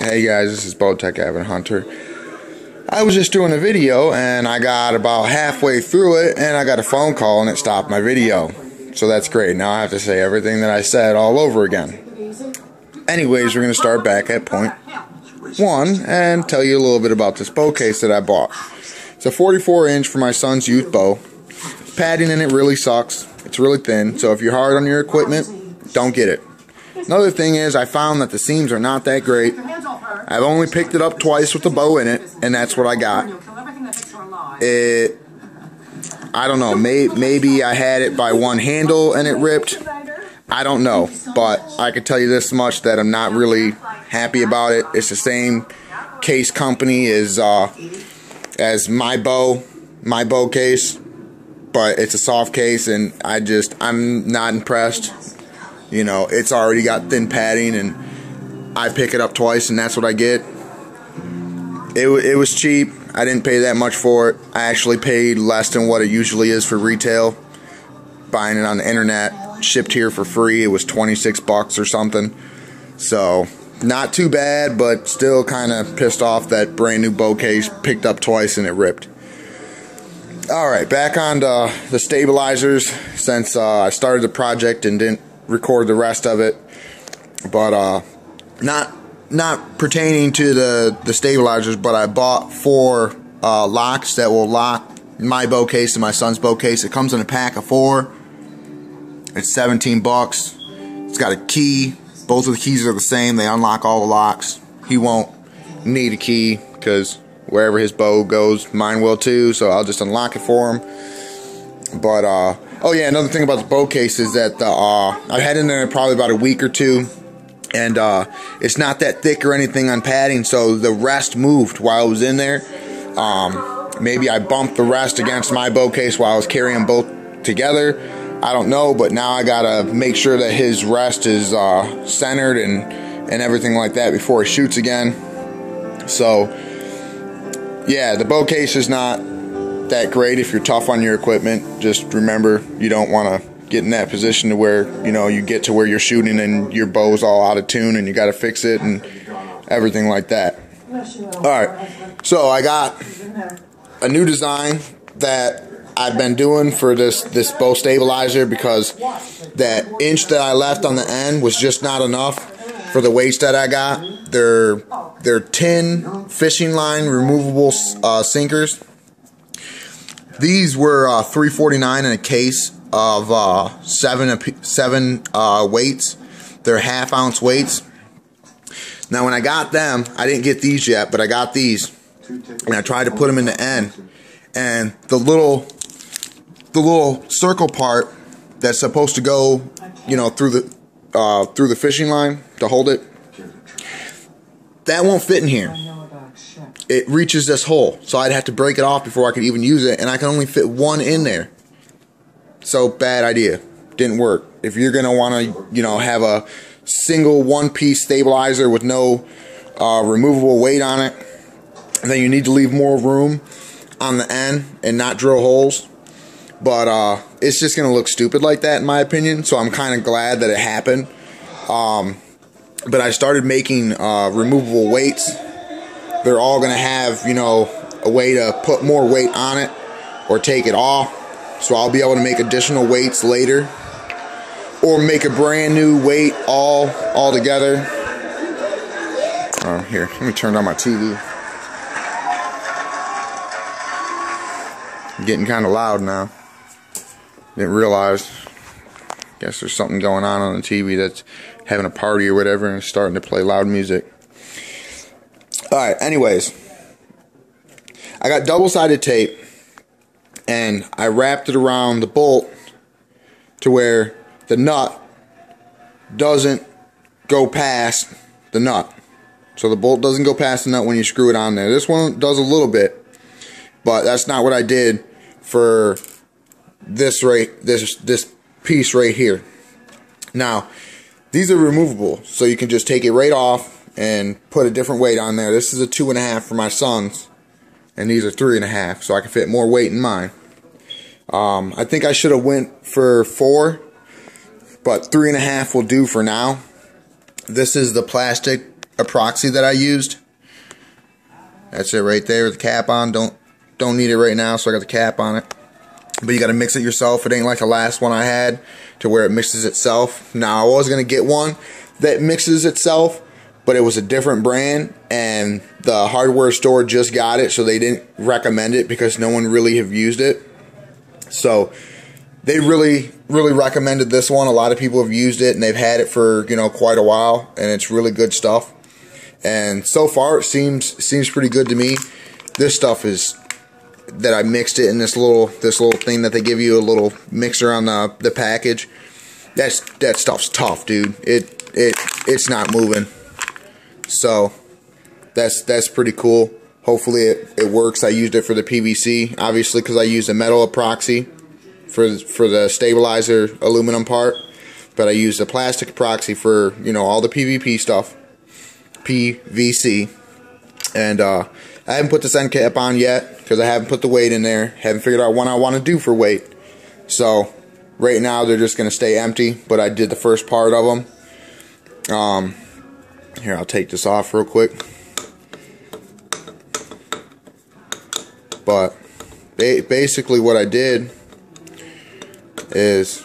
Hey guys, this is BowTech Hunter. I was just doing a video and I got about halfway through it and I got a phone call and it stopped my video. So that's great. Now I have to say everything that I said all over again. Anyways, we're going to start back at point 1 and tell you a little bit about this bow case that I bought. It's a 44-inch for my son's youth bow. Padding in it really sucks. It's really thin, so if you're hard on your equipment, don't get it. Another thing is I found that the seams are not that great. I've only picked it up twice with the bow in it, and that's what I got. I don't know, maybe I had it by one handle and it ripped. I don't know, but I can tell you this much, that I'm not really happy about it. It's the same case company as my bow case, but it's a soft case, and I'm not impressed. You know, it's already got thin padding, and I pick it up twice, and that's what I get. It was cheap. I didn't pay that much for it. I actually paid less than what it usually is for retail. Buying it on the internet, shipped here for free. It was 26 bucks or something. So, not too bad, but still kind of pissed off that brand new bow case picked up twice and it ripped. Alright, back on the stabilizers, since I started the project and didn't record the rest of it, but not pertaining to the stabilizers, but I bought 4 locks that will lock my bow case and my son's bow case. It comes in a pack of 4. It's 17 bucks. It's got a key. Both of the keys are the same. They unlock all the locks. He won't need a key because wherever his bow goes, mine will too, so I'll just unlock it for him. But oh yeah, another thing about the bow case is that I've had it in there probably about a week or two, and it's not that thick or anything on padding, so the rest moved while it was in there. Maybe I bumped the rest against my bow case while I was carrying them both together. I don't know, but now I gotta make sure that his rest is centered and everything like that before he shoots again. So yeah, the bow case is not that great if you're tough on your equipment. Just remember, you don't want to get in that position to where, you know, you get to where you're shooting and your bow's all out of tune and you got to fix it and everything like that. Alright, so I got a new design that I've been doing for this bow stabilizer, because that inch that I left on the end was just not enough for the weights that I got. They're tin fishing line removable sinkers. These were $3.49 in a case of 7 weights. They're half-ounce weights. Now, when I got them, I didn't get these yet, but I got these, and I tried to put them in the end, and the little circle part that's supposed to go, you know, through the fishing line to hold it, that won't fit in here. It reaches this hole, so I'd have to break it off before I could even use it, and I can only fit 1 in there. So, bad idea. Didn't work. If you're gonna want to, you know, have a single one-piece stabilizer with no removable weight on it, then you need to leave more room on the end and not drill holes. But it's just gonna look stupid like that, in my opinion. So I'm kind of glad that it happened. But I started making removable weights. They're all gonna have, you know, a way to put more weight on it or take it off. So I'll be able to make additional weights later, or make a brand new weight all together. Here, let me turn on my TV. Getting kind of loud now. Didn't realize. Guess there's something going on the TV that's having a party or whatever and starting to play loud music. Alright, anyways. I got double-sided tape, and I wrapped it around the bolt to where the nut doesn't go past the nut. So the bolt doesn't go past the nut when you screw it on there. This one does a little bit, but that's not what I did for this piece right here. Now, these are removable, so you can just take it right off and put a different weight on there. This is a 2.5 for my son's, and these are 3.5, so I can fit more weight in mine. I think I should have went for 4, but 3.5 will do for now. This is the plastic epoxy that I used. That's it right there with the cap on. Don't need it right now, so I got the cap on it. But you got to mix it yourself. It ain't like the last one I had to where it mixes itself. Now, I was going to get one that mixes itself, but it was a different brand, and the hardware store just got it, so they didn't recommend it because no one really have used it. So they really recommended this one. A lot of people have used it, and they've had it for, you know, quite a while, and it's really good stuff. And so far, it seems pretty good to me. This stuff is that I mixed it in this little thing that they give you, a little mixer on the package. That stuff's tough, dude. It's not moving. So that's pretty cool. Hopefully it works. I used it for the PVC, obviously, because I used a metal epoxy for the stabilizer aluminum part, but I used a plastic epoxy for, you know, all the PVP stuff, PVC. And I haven't put this end cap on yet because I haven't put the weight in there. Haven't figured out what I want to do for weight. So right now they're just going to stay empty, but I did the first part of them. Here, I'll take this off real quick. But basically what I did is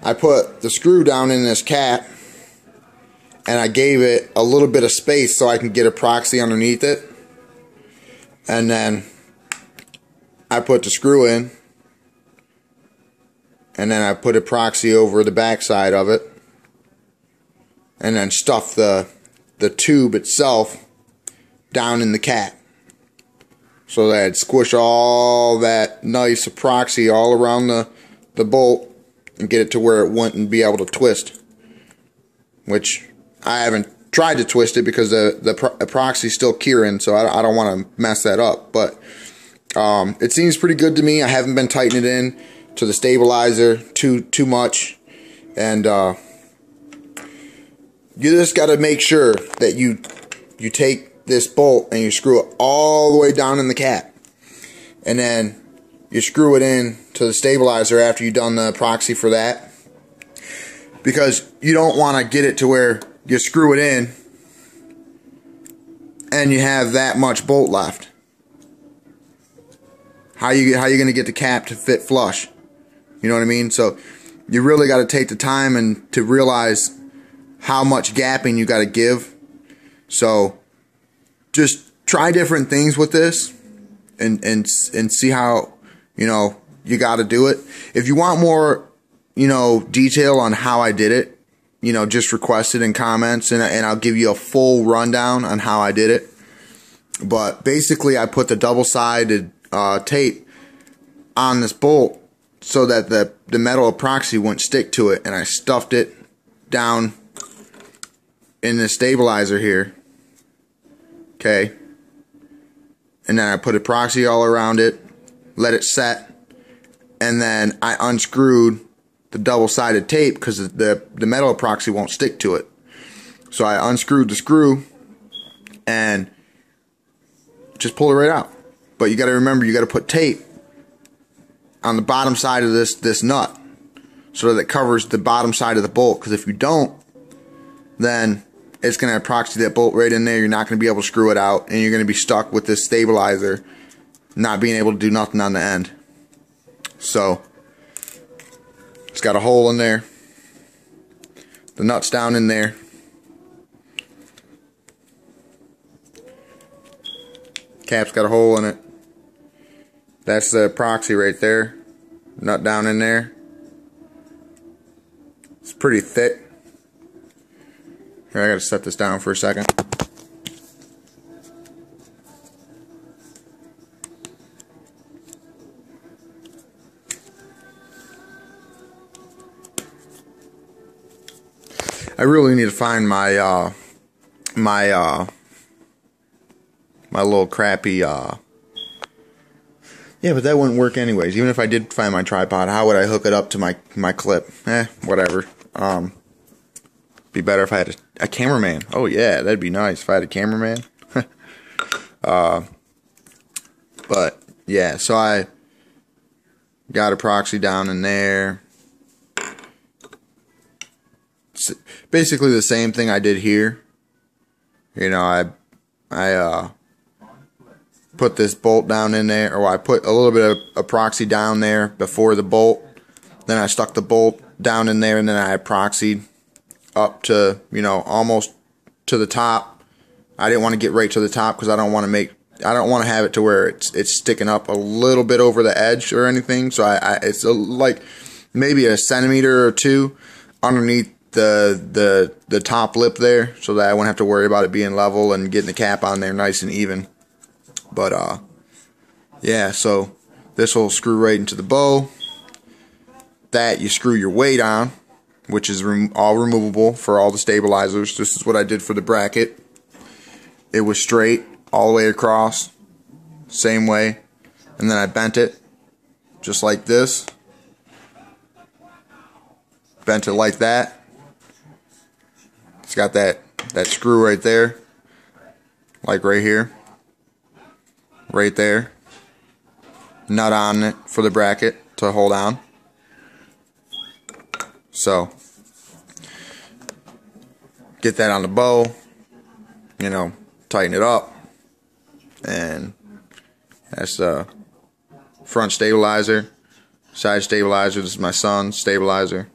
I put the screw down in this cap, and I gave it a little bit of space so I can get epoxy underneath it. And then I put the screw in, and then I put epoxy over the back side of it, and then stuff the tube itself down in the cap, so that I'd squish all that nice epoxy all around the bolt and get it to where it wouldn't be able to twist. Which I haven't tried to twist it because the epoxy's still curing, so I don't want to mess that up. But it seems pretty good to me. I haven't been tightening it in to the stabilizer too much, and you just got to make sure that you take this bolt and you screw it all the way down in the cap, and then you screw it in to the stabilizer after you've done the epoxy for that, because you don't want to get it to where you screw it in and you have that much bolt left. How you going to get the cap to fit flush? You know what I mean? So you really got to take the time and to realize how much gapping you got to give. So just try different things with this and see how, you know, you got to do it. If you want more, you know, detail on how I did it, you know, just request it in comments, and I'll give you a full rundown on how I did it. But basically, I put the double-sided tape on this bolt so that the metal epoxy wouldn't stick to it, and I stuffed it down in the stabilizer here. Okay, and then I put epoxy all around it, let it set, and then I unscrewed the double-sided tape because the metal epoxy won't stick to it. So I unscrewed the screw and just pull it right out. But you got to remember, you got to put tape on the bottom side of this nut so that it covers the bottom side of the bolt, because if you don't, then it's going to epoxy that bolt right in there. You're not going to be able to screw it out, and you're going to be stuck with this stabilizer not being able to do nothing on the end. So it's got a hole in there, the nut's down in there, cap's got a hole in it. That's the epoxy right there, nut down in there. It's pretty thick. Here, I gotta set this down for a second. I really need to find my my little crappy yeah, but that wouldn't work anyways. Even if I did find my tripod, how would I hook it up to my clip? Whatever. Be better if I had a cameraman. Oh yeah, that'd be nice if I had a cameraman. But yeah, so I got epoxy down in there. basically the same thing I did here. You know, I put this bolt down in there, or I put a little bit of epoxy down there before the bolt. Then I stuck the bolt down in there, and then I epoxied up to, you know, almost to the top. I didn't want to get right to the top because I don't want to have it to where it's sticking up a little bit over the edge or anything. So it's like maybe a centimeter or two underneath the top lip there, so that I wouldn't have to worry about it being level and getting the cap on there nice and even. But yeah, so this will screw right into the bow. That you screw your weight on, which is all removable for all the stabilizers. This is what I did for the bracket. It was straight all the way across, same way, and then I bent it just like this. Bent it like that. It's got that screw right there, like right here, right there. Nut on it for the bracket to hold on. So get that on the bow, you know, tighten it up, and that's the front stabilizer, side stabilizer. This is my son's stabilizer.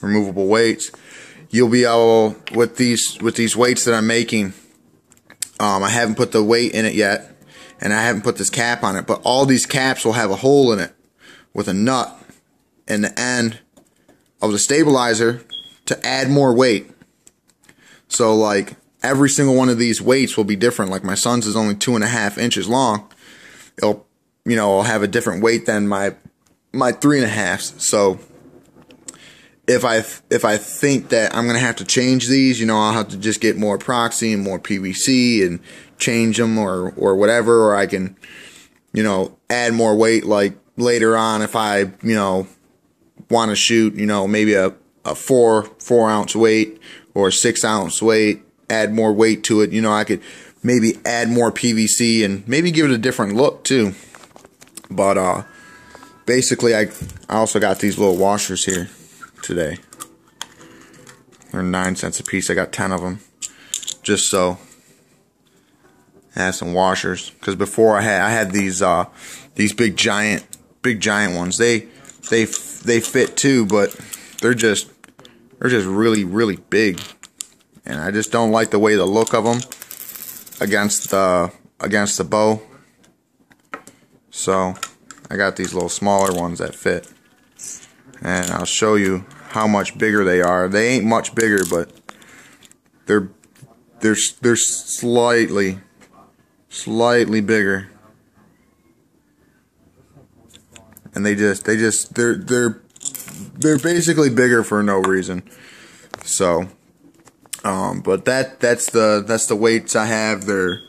Removable weights. You'll be able, with these weights that I'm making, I haven't put the weight in it yet, and I haven't put this cap on it, but all these caps will have a hole in it with a nut in the end of the stabilizer to add more weight. So like every single one of these weights will be different. Like my son's is only 2.5 inches long. I'll have a different weight than my 3.5. So if I think that I'm gonna have to change these, you know, I'll have to just get more epoxy and more PVC and change them or whatever, or I can, you know, add more weight like later on if I, you know, want to shoot, you know, maybe a 4 ounce weight or a 6 ounce weight, add more weight to it. You know, I could maybe add more PVC and maybe give it a different look too. But basically I also got these little washers here today. They're 9 cents a piece. I got 10 of them just so I have some washers, because before I had these big giant ones. They fit too, but they're just really big, and I just don't like the look of them against the bow. So I got these little smaller ones that fit, and I'll show you how much bigger they are. They ain't much bigger, but they're slightly bigger. And they're basically bigger for no reason. So, but that's the weights I have. They're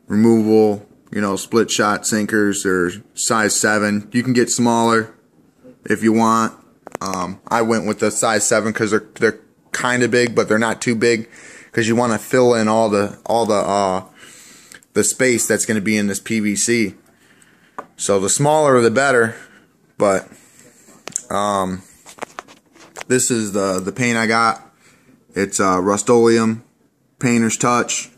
removable, you know, split shot sinkers. They're size 7. You can get smaller if you want. I went with the size 7 because they're kind of big, but they're not too big, because you want to fill in all the space that's going to be in this PVC. So the smaller the better. But this is the paint I got. It's Rust-Oleum Painter's Touch,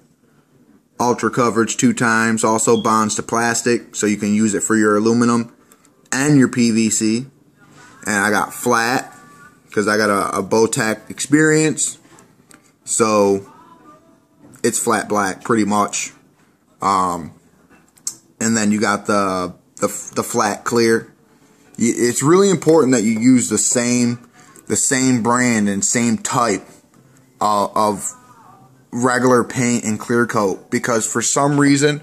ultra coverage 2 times, also bonds to plastic, so you can use it for your aluminum and your PVC. And I got flat because I got a BowTech experience, so it's flat black pretty much. And then you got the flat clear. It's really important that you use the same brand and same type of regular paint and clear coat, because for some reason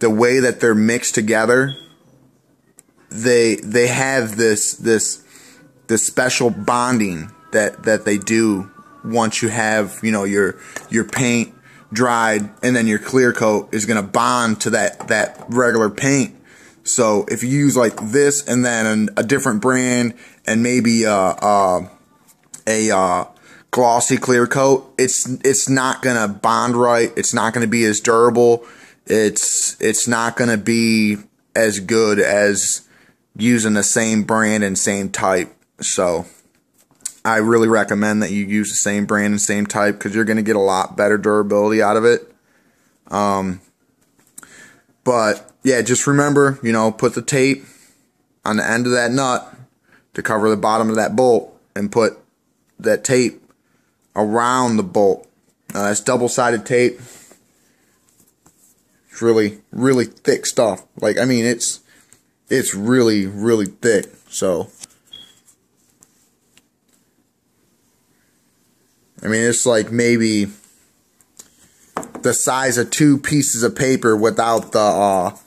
the way that they're mixed together, they have this special bonding that they do once you have, you know, your paint dried, and then your clear coat is going to bond to that regular paint. So if you use like this and then a different brand and maybe a glossy clear coat, it's not gonna bond right. It's not gonna be as durable. It's not gonna be as good as using the same brand and same type. So I really recommend that you use the same brand and same type, because you're going to get a lot better durability out of it. But yeah, just remember, you know, put the tape on the end of that nut to cover the bottom of that bolt, and put that tape around the bolt. That's double-sided tape. It's really, really thick stuff. Like, I mean, it's really, really thick. So, I mean, it's like maybe the size of 2 pieces of paper without the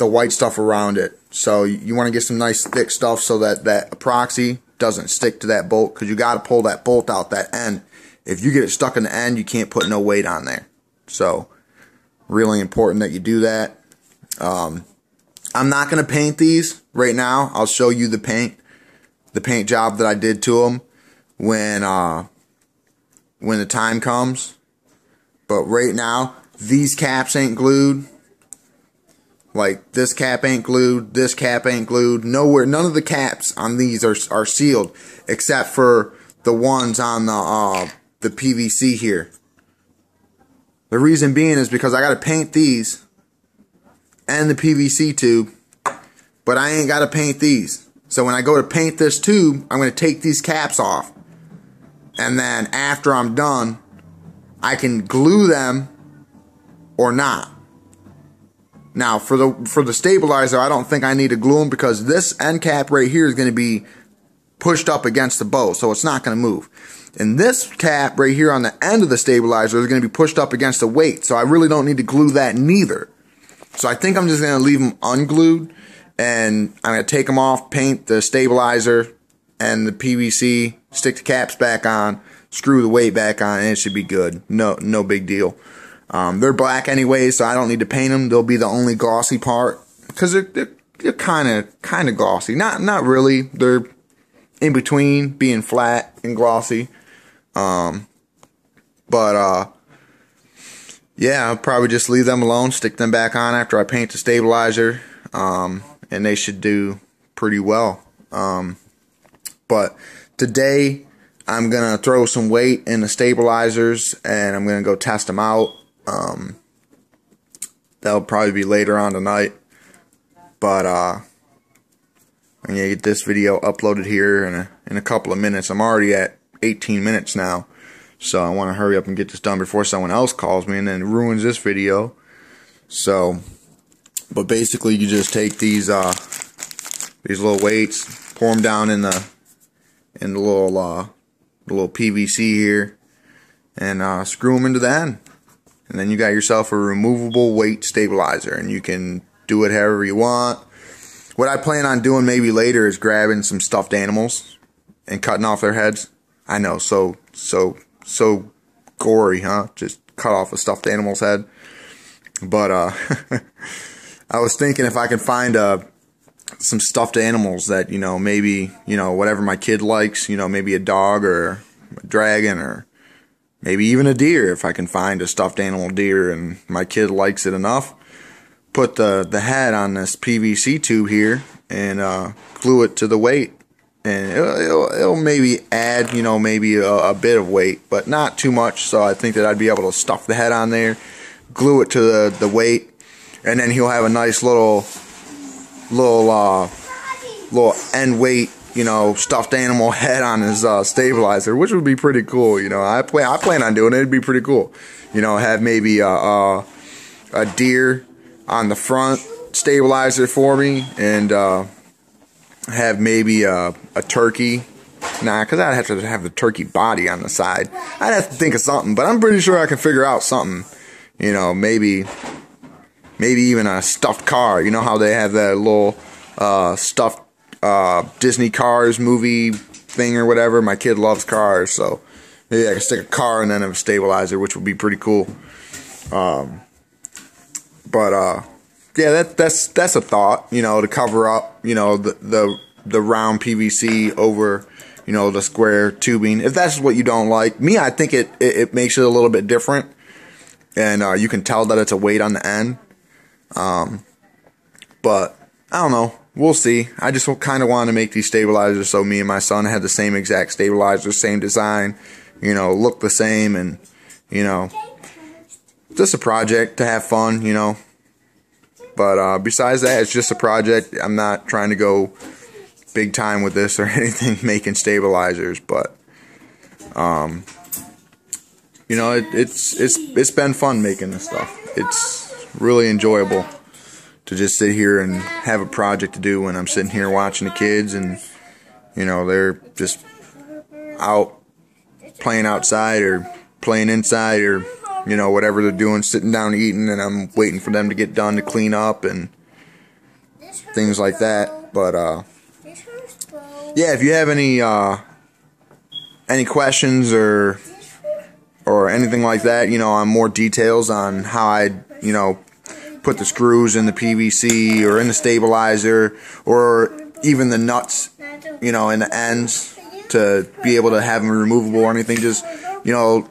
white stuff around it. So you want to get some nice thick stuff so that that epoxy doesn't stick to that bolt, because you got to pull that bolt out that end. If you get it stuck in the end, you can't put no weight on there. So really important that you do that. I'm not going to paint these right now. I'll show you the paint job that I did to them when the time comes. But right now, these caps ain't glued. Like, this cap ain't glued, this cap ain't glued. Nowhere, none of the caps on these are sealed, except for the ones on the PVC here. The reason being is because I got to paint these and the PVC tube, but I ain't got to paint these. So when I go to paint this tube, I'm going to take these caps off. And then after I'm done, I can glue them or not. Now, for the stabilizer, I don't think I need to glue them, because this end cap right here is going to be pushed up against the bow, so it's not going to move. And this cap right here on the end of the stabilizer is going to be pushed up against the weight, so I really don't need to glue that neither. So I think I'm just going to leave them unglued, and I'm going to take them off, paint the stabilizer and the PVC, stick the caps back on, screw the weight back on, and it should be good. No big deal. They're black anyway, so I don't need to paint them. They'll be the only glossy part, because they're kind of glossy. Not really. They're in between being flat and glossy. Yeah, I'll probably just leave them alone, stick them back on after I paint the stabilizer, and they should do pretty well. But today, I'm going to throw some weight in the stabilizers, and I'm going to go test them out. That'll probably be later on tonight. But I'm going to get this video uploaded here in a couple of minutes. I'm already at 18 minutes now. So I want to hurry up and get this done before someone else calls me and then ruins this video. So, but basically you just take these little weights, pour them down in the little PVC here, and screw them into the end. And then you got yourself a removable weight stabilizer, and you can do it however you want. What I plan on doing maybe later is grabbing some stuffed animals and cutting off their heads. I know, so gory, huh? Just cut off a stuffed animal's head. But I was thinking if I could find some stuffed animals that, you know, maybe, you know, whatever my kid likes, you know, maybe a dog or a dragon, or maybe even a deer, if I can find a stuffed animal deer and my kid likes it enough, put the head on this PVC tube here and glue it to the weight. And it'll maybe add, you know, maybe a bit of weight, but not too much. So I think that I'd be able to stuff the head on there, glue it to the weight, and then he'll have a nice little end weight, you know, stuffed animal head on his stabilizer, which would be pretty cool. You know, I plan on doing it. It'd be pretty cool. You know, have maybe a deer on the front stabilizer for me, and have maybe a turkey. Nah, because I'd have to have the turkey body on the side. I'd have to think of something, but I'm pretty sure I can figure out something. You know, maybe even a stuffed car. You know how they have that little stuffed Disney Cars movie thing or whatever? My kid loves cars, so maybe I can stick a car and then have a stabilizer, which would be pretty cool. Yeah, that's a thought, you know, to cover up, you know, the round PVC over, you know, the square tubing. If that's what you don't like, me, I think it makes it a little bit different, and you can tell that it's a weight on the end. But I don't know. we'll see. I just kind of want to make these stabilizers so me and my son had the same exact stabilizer, same design, you know, look the same, and, you know, just a project to have fun, you know. But besides that, it's just a project. I'm not trying to go big time with this or anything making stabilizers, but you know, it's been fun making this stuff. It's really enjoyable to just sit here and have a project to do when I'm sitting here watching the kids, and you know, they're just out playing outside or playing inside, or you know, whatever they're doing, sitting down eating, and I'm waiting for them to get done to clean up and things like that. But yeah, if you have any questions or anything like that, you know, on more details on how I, you know, put the screws in the PVC or in the stabilizer, or even the nuts, you know, in the ends to be able to have them removable or anything, just, you know,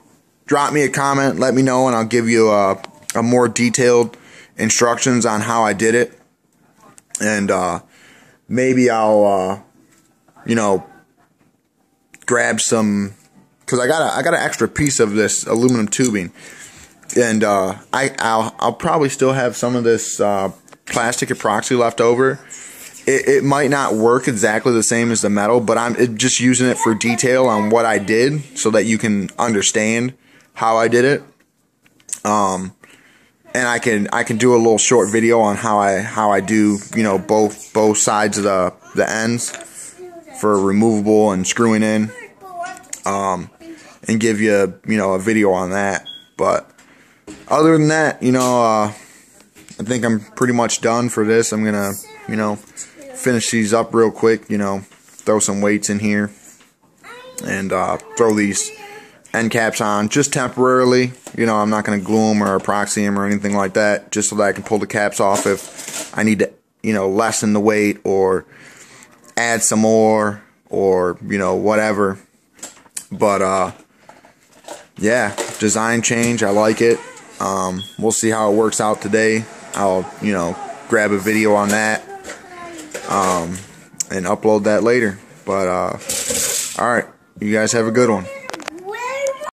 drop me a comment, let me know, and I'll give you a more detailed instructions on how I did it. And maybe I'll you know, grab some, because I got an extra piece of this aluminum tubing, and I'll probably still have some of this plastic epoxy left over. It might not work exactly the same as the metal, but I'm just using it for detail on what I did, so that you can understand how I did it. And I can do a little short video on how I do, you know, both sides of the ends for removable and screwing in, and give you, you know, a video on that. But other than that, you know, I think I'm pretty much done for this. I'm gonna, you know, finish these up real quick, you know, throw some weights in here, and throw these end caps on just temporarily. You know, I'm not gonna glue them or epoxy them or anything like that, just so that I can pull the caps off if I need to, you know, lessen the weight or add some more, or you know, whatever. But yeah, design change, I like it. We'll see how it works out today. I'll, you know, grab a video on that and upload that later. But alright, you guys have a good one.